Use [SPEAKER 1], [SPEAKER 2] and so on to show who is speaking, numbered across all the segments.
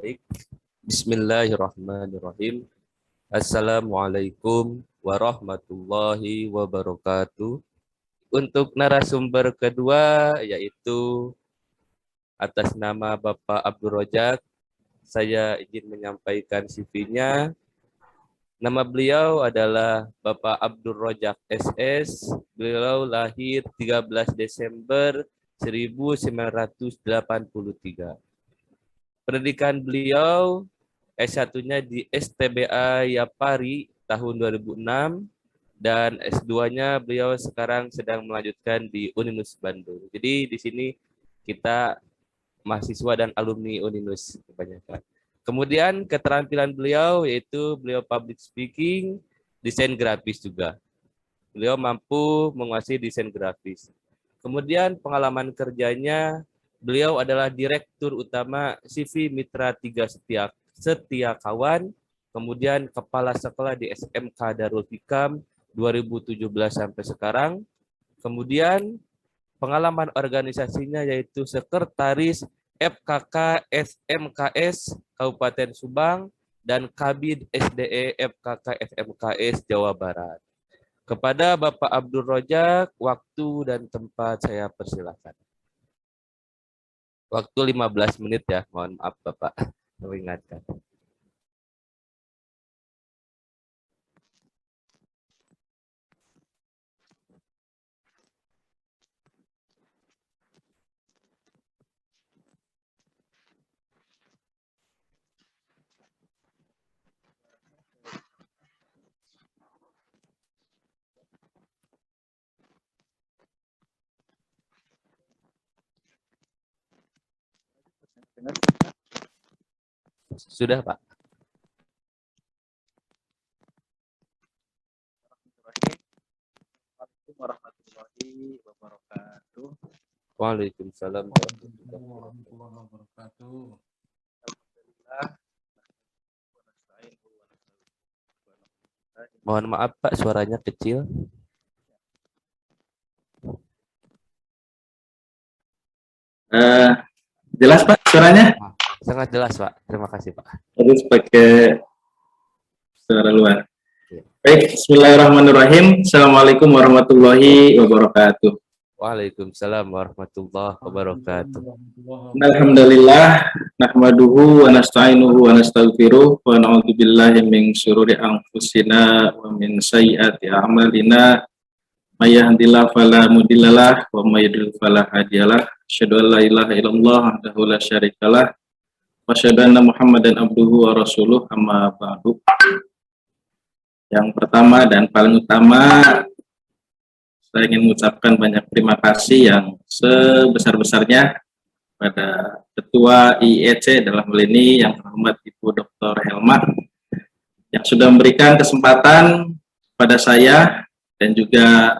[SPEAKER 1] Baik. Bismillahirrahmanirrahim. Assalamualaikum warahmatullahi wabarakatuh. Untuk narasumber kedua yaitu atas nama Bapak Abdul Rojak, saya izin menyampaikan CV-nya. Nama beliau adalah Bapak Abdul Rojak SS. Beliau lahir 13 Desember 1983. Pendidikan beliau S1-nya di STBA Yapari tahun 2006 dan S2-nya beliau sekarang sedang melanjutkan di Uninus Bandung. Jadi di sini kita mahasiswa dan alumni Uninus kebanyakan. Kemudian keterampilan beliau yaitu beliau public speaking, desain grafis juga. Beliau mampu menguasai desain grafis. Kemudian pengalaman kerjanya, beliau adalah Direktur Utama CV Mitra 3 Setia Kawan, kemudian Kepala Sekolah di SMK Darul Hikam 2017 sampai sekarang. Kemudian pengalaman organisasinya yaitu Sekretaris FKK SMKS Kabupaten Subang dan Kabid SDE FKK SMKS Jawa Barat. Kepada Bapak Abdul Rojak, waktu dan tempat saya persilakan. Waktu 15 menit ya, mohon maaf Bapak, saya ingatkan. Sudah Pak.
[SPEAKER 2] Assalamualaikum warahmatullahi wabarakatuh.
[SPEAKER 1] Waalaikumsalam
[SPEAKER 3] warahmatullahi wabarakatuh.
[SPEAKER 2] Alhamdulillah.
[SPEAKER 1] Mohon maaf Pak, suaranya kecil.
[SPEAKER 2] Jelas Pak suaranya?
[SPEAKER 1] Sangat jelas Pak, terima kasih Pak.
[SPEAKER 2] Harus pakai suara luar.
[SPEAKER 1] Ya.
[SPEAKER 2] Baik, bismillahirrahmanirrahim. Assalamualaikum warahmatullahi wabarakatuh.
[SPEAKER 1] Waalaikumsalam warahmatullahi wabarakatuh.
[SPEAKER 2] Alhamdulillah, nahmaduhu wa nasta'inuhu wa nastaghfiruh wa na'udzubillahi min syururi anfusina wa min sayyiati a'malina. May yahdihillahu fala mudhillalah wa may yudhlil fala hadiyalah. Asyhadu an la ilaha illallah wahdahu la syarikalah wa asyhadu anna Muhammadan abduhu wa rasuluh, amma ba'du. Yang pertama dan paling utama, saya ingin mengucapkan banyak terima kasih yang sebesar-besarnya pada Ketua IEC dalam hal ini yang terhormat Ibu Dr. Helma yang sudah memberikan kesempatan pada saya dan juga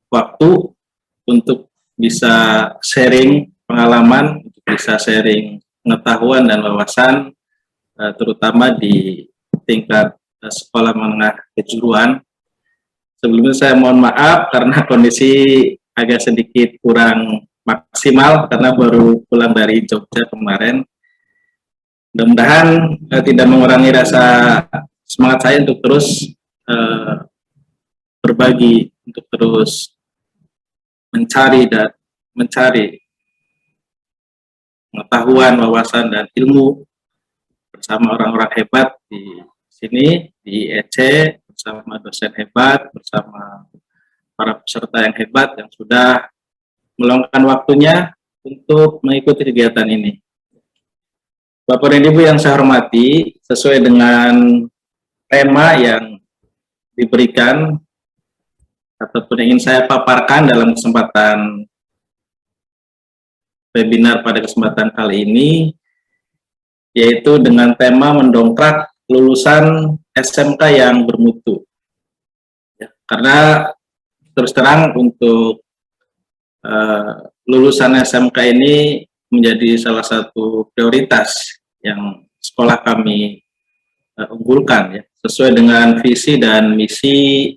[SPEAKER 2] waktu untuk bisa sharing pengalaman, untuk bisa sharing pengetahuan dan wawasan, terutama di tingkat sekolah menengah kejuruan. Sebelumnya saya mohon maaf karena kondisi agak sedikit kurang maksimal karena baru pulang dari Jogja kemarin. Mudah-mudahan tidak mengurangi rasa semangat saya untuk terus berbagi, untuk terus mencari pengetahuan, wawasan, dan ilmu bersama orang-orang hebat di sini, di IEC, bersama dosen hebat, bersama para peserta yang hebat yang sudah meluangkan waktunya untuk mengikuti kegiatan ini. Bapak dan Ibu yang saya hormati, sesuai dengan tema yang diberikan ataupun yang ingin saya paparkan dalam kesempatan webinar pada kesempatan kali ini, yaitu dengan tema mendongkrak lulusan SMK yang bermutu. Ya, karena terus terang untuk lulusan SMK ini menjadi salah satu prioritas yang sekolah kami unggulkan, ya, sesuai dengan visi dan misi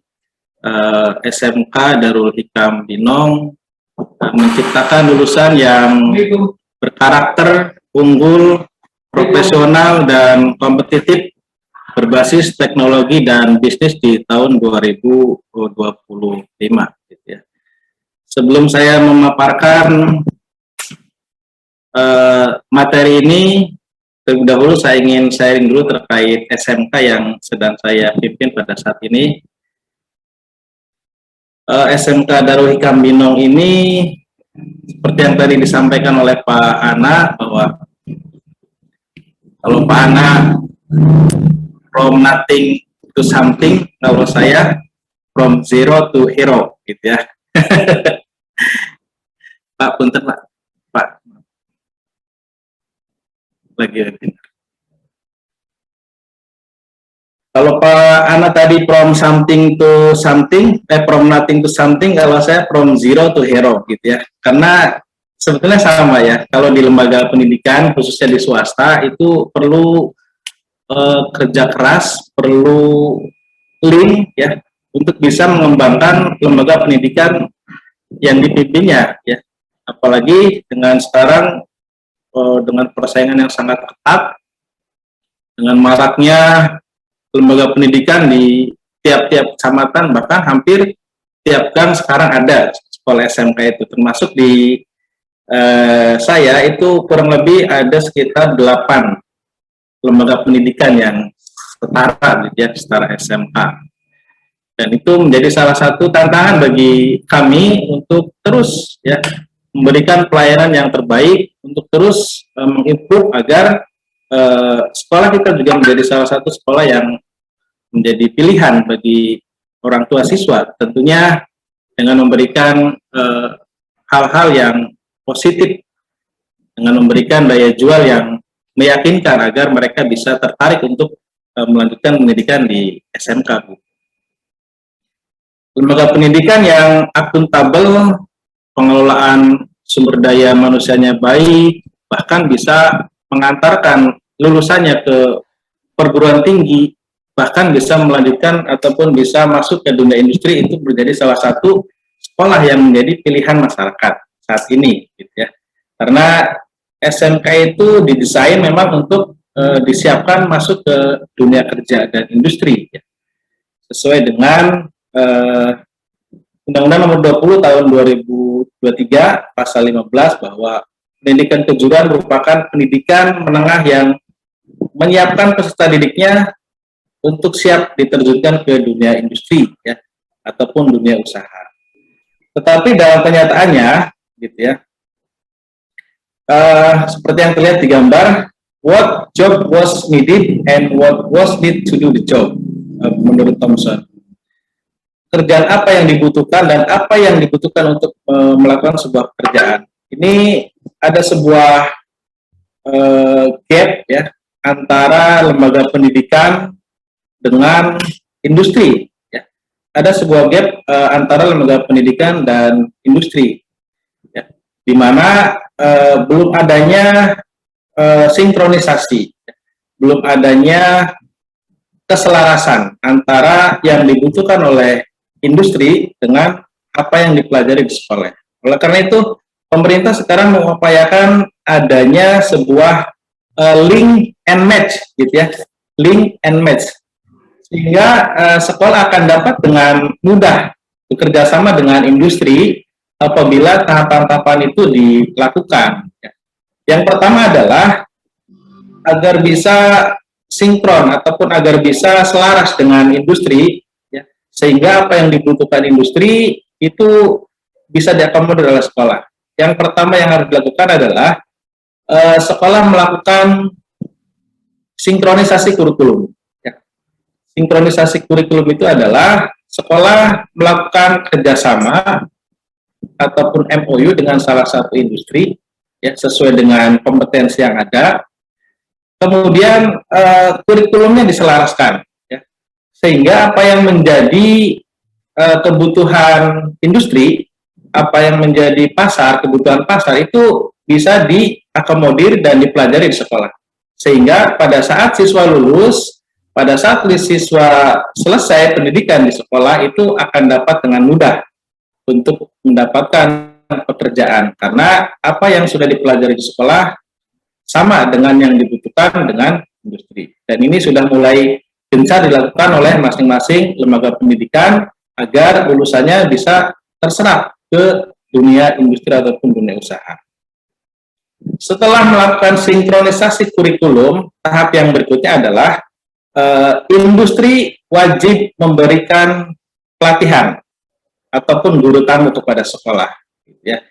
[SPEAKER 2] SMK Darul Hikam Binong, menciptakan lulusan yang berkarakter, unggul, profesional dan kompetitif berbasis teknologi dan bisnis di tahun 2025. Gitu ya. Sebelum saya memaparkan materi ini, terlebih dahulu saya ingin sharing dulu terkait SMK yang sedang saya pimpin pada saat ini. SMK Darul Hikam Binong ini, seperti yang tadi disampaikan oleh Pak Ana, bahwa kalau Pak Ana from nothing to something, kalau saya from zero to hero, gitu ya. Pak, punten Pak. Lagi. Kalau Pak Ana tadi from something to something, from nothing to something, kalau saya from zero to hero, gitu ya. Karena sebetulnya sama ya, kalau di lembaga pendidikan, khususnya di swasta, itu perlu kerja keras, perlu link ya, untuk bisa mengembangkan lembaga pendidikan yang dipimpinnya ya. Apalagi dengan sekarang dengan persaingan yang sangat ketat, dengan maraknya lembaga pendidikan di tiap-tiap kecamatan, bahkan hampir tiap gang sekarang ada sekolah SMK itu, termasuk di saya itu kurang lebih ada sekitar 8 lembaga pendidikan yang setara ya, setara SMK. Dan itu menjadi salah satu tantangan bagi kami untuk terus ya memberikan pelayanan yang terbaik, untuk terus mengimprove agar sekolah kita juga menjadi salah satu sekolah yang menjadi pilihan bagi orang tua siswa, tentunya dengan memberikan hal-hal yang positif, dengan memberikan daya jual yang meyakinkan agar mereka bisa tertarik untuk melanjutkan pendidikan di SMK, Bu. Lembaga pendidikan yang akuntabel, pengelolaan sumber daya manusianya baik, bahkan bisa mengantarkan lulusannya ke perguruan tinggi, bahkan bisa melanjutkan ataupun bisa masuk ke dunia industri, itu menjadi salah satu sekolah yang menjadi pilihan masyarakat saat ini, gitu ya. Karena SMK itu didesain memang untuk disiapkan masuk ke dunia kerja dan industri, ya. Sesuai dengan Undang-Undang Nomor 20 Tahun 2023 Pasal 15, bahwa pendidikan kejuruan merupakan pendidikan menengah yang menyiapkan peserta didiknya untuk siap diterjunkan ke dunia industri ya, ataupun dunia usaha. Tetapi dalam kenyataannya, gitu ya, seperti yang terlihat di gambar, what job was needed and what was need to do the job, menurut Thomson. Kerjaan apa yang dibutuhkan dan apa yang dibutuhkan untuk melakukan sebuah pekerjaan. Ini ada sebuah gap ya antara lembaga pendidikan dengan industri. Ya. Ada sebuah gap antara lembaga pendidikan dan industri, ya, di mana belum adanya sinkronisasi, ya, belum adanya keselarasan antara yang dibutuhkan oleh industri dengan apa yang dipelajari di sekolah. Oleh karena itu, pemerintah sekarang mengupayakan adanya sebuah link and match, gitu ya, link and match, sehingga sekolah akan dapat dengan mudah bekerja sama dengan industri apabila tahapan-tahapan itu dilakukan. Yang pertama adalah agar bisa sinkron ataupun agar bisa selaras dengan industri, sehingga apa yang dibutuhkan industri itu bisa diakomodir oleh sekolah. Yang pertama yang harus dilakukan adalah sekolah melakukan sinkronisasi kurikulum. Ya. Sinkronisasi kurikulum itu adalah sekolah melakukan kerjasama ataupun MOU dengan salah satu industri, ya, sesuai dengan kompetensi yang ada. Kemudian kurikulumnya diselaraskan. Sehingga apa yang menjadi kebutuhan industri, apa yang menjadi kebutuhan pasar itu bisa diakomodir dan dipelajari di sekolah. Sehingga pada saat siswa lulus, pada saat siswa selesai pendidikan di sekolah, itu akan dapat dengan mudah untuk mendapatkan pekerjaan. Karena apa yang sudah dipelajari di sekolah sama dengan yang dibutuhkan dengan industri. Dan ini sudah mulai gencar dilakukan oleh masing-masing lembaga pendidikan agar lulusannya bisa terserap ke dunia industri ataupun dunia usaha. Setelah melakukan sinkronisasi kurikulum, tahap yang berikutnya adalah industri wajib memberikan pelatihan ataupun guru tamu kepada sekolah. Ya.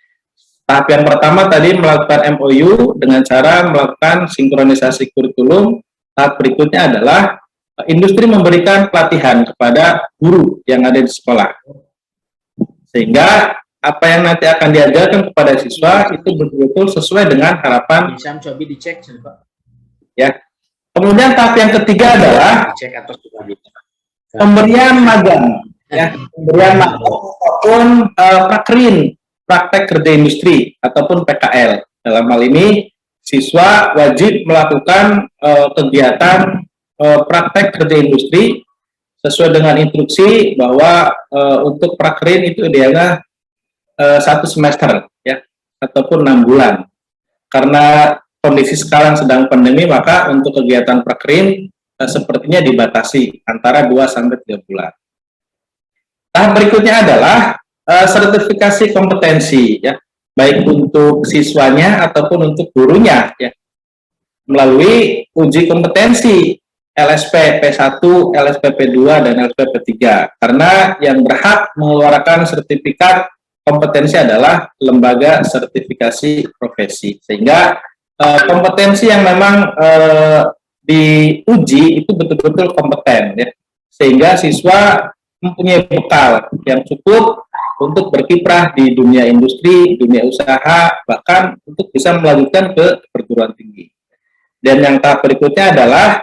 [SPEAKER 2] Tahap yang pertama tadi melakukan MOU dengan cara melakukan sinkronisasi kurikulum. Tahap berikutnya adalah industri memberikan pelatihan kepada guru yang ada di sekolah. Sehingga apa yang nanti akan diajarkan kepada siswa itu betul-betul sesuai dengan harapan.
[SPEAKER 4] Bisa coba dicek, Pak.
[SPEAKER 2] Ya. Kemudian tahap yang ketiga adalah
[SPEAKER 4] Dicek atau sudah dicek.
[SPEAKER 2] pemberian magang, ya, pemberian magang ataupun prakrin, praktek kerja industri ataupun PKL. Dalam hal ini siswa wajib melakukan kegiatan praktek kerja industri sesuai dengan instruksi bahwa untuk prakrin itu idealnya 1 semester, ya, ataupun 6 bulan. Karena kondisi sekarang sedang pandemi, maka untuk kegiatan prakrin sepertinya dibatasi antara 2 sampai 3 bulan. Tahap berikutnya adalah sertifikasi kompetensi, ya, baik untuk siswanya ataupun untuk gurunya, ya, melalui uji kompetensi LSP P1, LSP P2, dan LSP P3. Karena yang berhak mengeluarkan sertifikat kompetensi adalah lembaga sertifikasi profesi. Sehingga kompetensi yang memang diuji itu betul-betul kompeten, ya. Sehingga siswa mempunyai bekal yang cukup untuk berkiprah di dunia industri, dunia usaha, bahkan untuk bisa melanjutkan ke perguruan tinggi. Dan yang tahap berikutnya adalah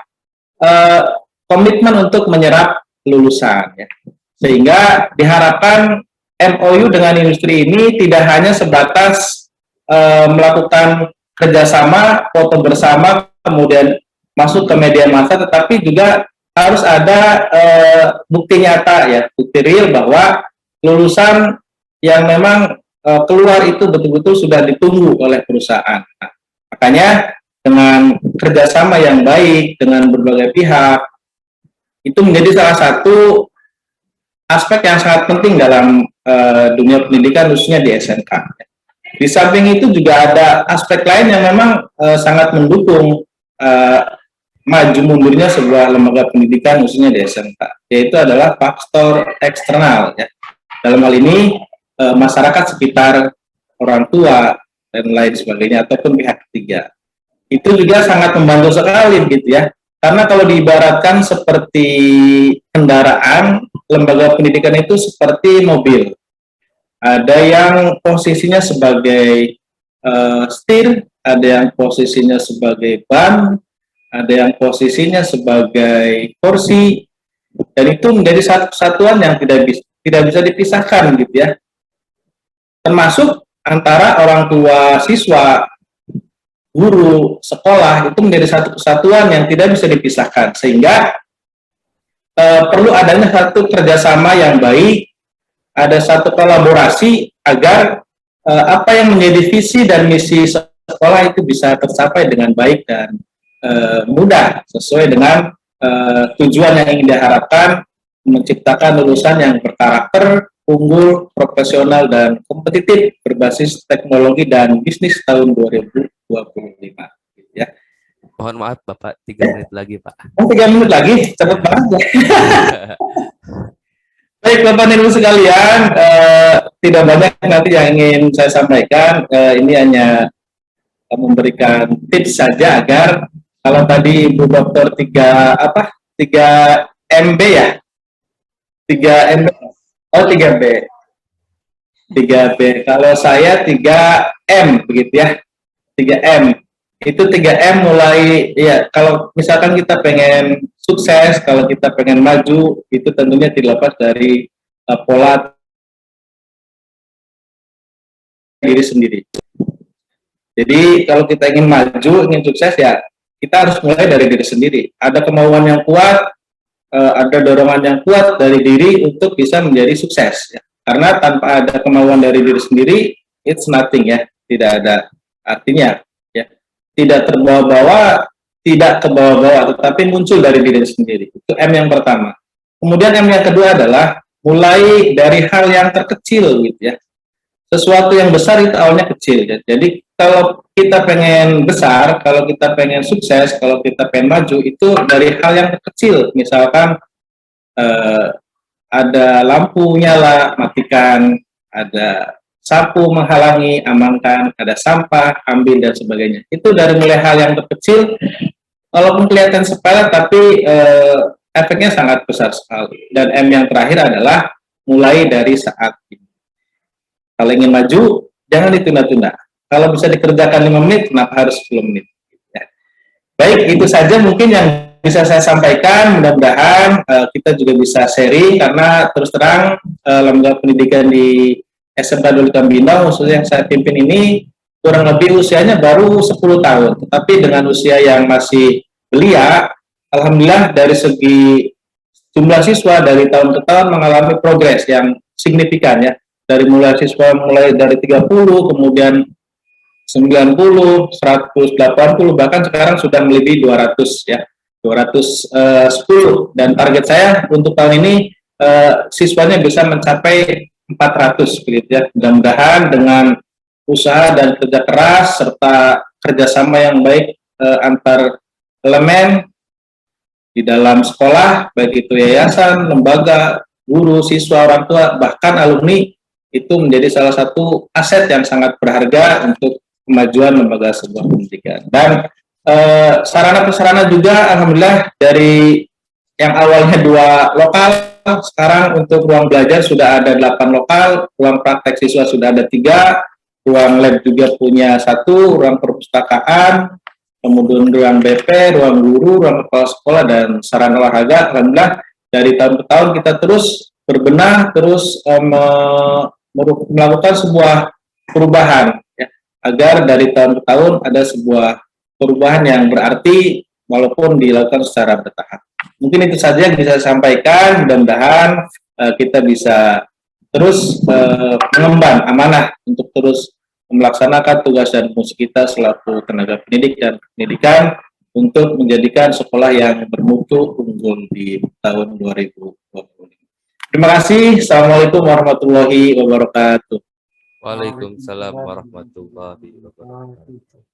[SPEAKER 2] komitmen untuk menyerap lulusan, ya. Sehingga diharapkan MOU dengan industri ini tidak hanya sebatas melakukan kerjasama, foto bersama, kemudian masuk ke media massa, tetapi juga harus ada bukti nyata, ya, bukti real bahwa lulusan yang memang keluar itu betul-betul sudah ditunggu oleh perusahaan. Nah, makanya dengan kerjasama yang baik dengan berbagai pihak, itu menjadi salah satu aspek yang sangat penting dalam dunia pendidikan, khususnya di SMK. Di samping itu juga ada aspek lain yang memang sangat mendukung maju mundurnya sebuah lembaga pendidikan, khususnya di SMK, yaitu adalah faktor eksternal, ya. Dalam hal ini masyarakat sekitar, orang tua, dan lain sebagainya, ataupun pihak ketiga. Itu juga sangat membantu sekali, gitu ya. Karena kalau diibaratkan seperti kendaraan, lembaga pendidikan itu seperti mobil. Ada yang posisinya sebagai setir, ada yang posisinya sebagai ban, ada yang posisinya sebagai kursi, dan itu menjadi satu kesatuan yang tidak bisa dipisahkan, gitu ya. Termasuk antara orang tua siswa, guru, sekolah, itu menjadi satu kesatuan yang tidak bisa dipisahkan, sehingga perlu adanya satu kerjasama yang baik, ada satu kolaborasi agar apa yang menjadi visi dan misi sekolah itu bisa tercapai dengan baik dan mudah, sesuai dengan tujuan yang ingin diharapkan, menciptakan lulusan yang berkarakter, unggul, profesional, dan kompetitif berbasis teknologi dan bisnis tahun 2025. Ya.
[SPEAKER 1] Mohon maaf Bapak, 3 menit lagi Pak.
[SPEAKER 2] Oh, 3 menit lagi? Cepat banget. Baik Bapak dan Ibu sekalian, tidak banyak nanti yang ingin saya sampaikan. Ini hanya memberikan tips saja agar kalau tadi Bu Dokter 3 MB ya? 3 MB. Oh, 3B. 3B. Kalau saya 3M begitu ya. 3M. Itu 3M mulai, ya, kalau misalkan kita pengen sukses, kalau kita pengen maju, itu tentunya tidak lepas dari pola diri sendiri. Jadi kalau kita ingin maju, ingin sukses, ya kita harus mulai dari diri sendiri. Ada kemauan yang kuat, ada dorongan yang kuat dari diri untuk bisa menjadi sukses, ya. Karena tanpa ada kemauan dari diri sendiri, it's nothing, ya, tidak ada artinya. tidak terbawa-bawa, tidak ke bawah-bawah, tetapi muncul dari diri sendiri. Itu M yang pertama. Kemudian M yang kedua adalah mulai dari hal yang terkecil gitu ya. Sesuatu yang besar itu awalnya kecil ya. Jadi kalau kita pengen besar, kalau kita pengen sukses, kalau kita pengen maju, itu dari hal yang kecil. Misalkan ada lampu nyala, matikan, ada sapu menghalangi, amankan, ada sampah, ambil, dan sebagainya. Itu dari mulai hal yang terkecil, walaupun kelihatan sepele, tapi efeknya sangat besar sekali. Dan M yang terakhir adalah mulai dari saat ini. Kalau ingin maju, jangan ditunda-tunda. Kalau bisa dikerjakan 5 menit, kenapa harus 10 menit? Ya. Baik, itu saja mungkin yang bisa saya sampaikan. Mudah-mudahan kita juga bisa sharing, karena terus terang lembaga pendidikan di SMK Doli Tambino, khususnya yang saya pimpin ini, kurang lebih usianya baru 10 tahun. Tetapi dengan usia yang masih belia, alhamdulillah dari segi jumlah siswa dari tahun ke tahun mengalami progres yang signifikan ya. Dari mulai siswa mulai dari 30, kemudian 90, 180, bahkan sekarang sudah melebihi 200 ya. 210, dan target saya untuk tahun ini siswanya bisa mencapai 400 gitu ya. Mudah-mudahan dengan usaha dan kerja keras serta kerjasama yang baik antar elemen di dalam sekolah, baik itu yayasan, lembaga, guru, siswa, orang tua, bahkan alumni, itu menjadi salah satu aset yang sangat berharga untuk kemajuan lembaga sebuah pendidikan. Dan sarana-prasarana juga alhamdulillah dari yang awalnya 2 lokal, sekarang untuk ruang belajar sudah ada 8 lokal, ruang praktek siswa sudah ada 3, ruang lab juga punya 1, ruang perpustakaan, kemudian ruang BP, ruang guru, ruang kepala sekolah, dan sarana olahraga. Alhamdulillah dari tahun ke tahun kita terus berbenah, terus melakukan sebuah perubahan ya, agar dari tahun ke tahun ada sebuah perubahan yang berarti walaupun dilakukan secara bertahap. Mungkin itu saja yang bisa saya sampaikan. Mudah-mudahan kita bisa terus mengemban amanah untuk terus melaksanakan tugas dan fungsi kita selaku tenaga pendidik dan pendidikan untuk menjadikan sekolah yang bermutu unggul di tahun 2020. Terima kasih. Assalamualaikum warahmatullahi wabarakatuh.
[SPEAKER 1] Waalaikumsalam warahmatullahi wabarakatuh.